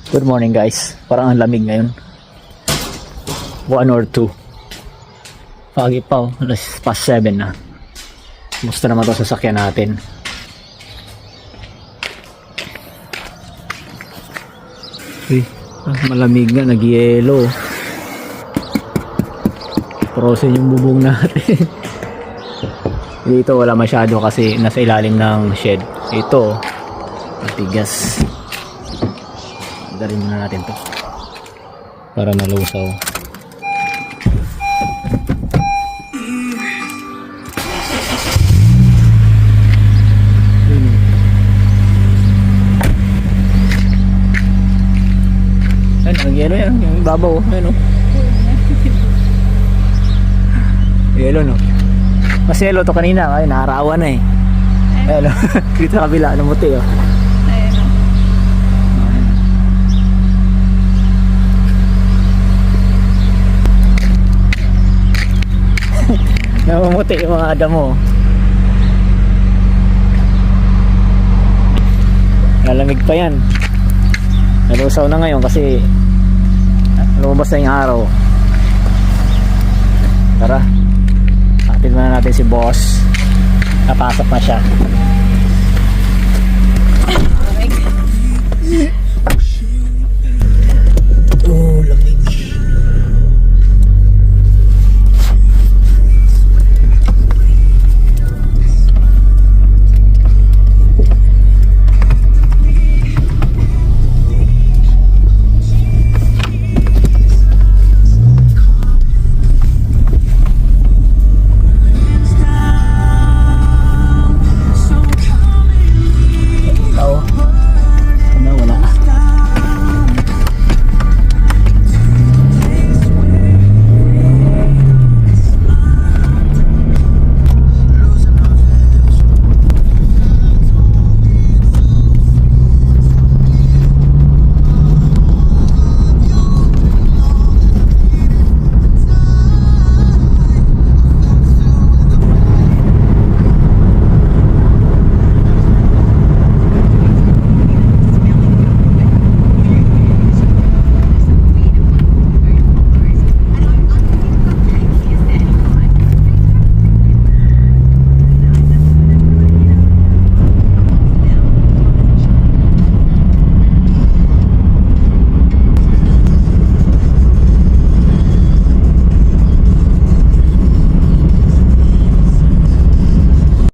Good morning guys. Parang ang lamig ngayon. 1 or 2. Pagi pa oh. Past 7 na. Musta naman ito sasakyan natin. Uy, malamig nga. Nag-yelo. Frozen yung bubong natin. Dito wala masyado kasi nasa ilalim ng shed. Ito matigas. Darin muna natin to para malusaw. Ano, ang yelo yan, yung babaw, ano? Yelo no? Mas yelo to kanina, ay naarawan na eh. Ayun, dito sa kabila, namuti oh. Namumuti yung mga damo. Lalamig pa yan. Nalusaw na ngayon kasi lumabas na yung araw. Tara, atin muna natin si boss. Napasok na siya.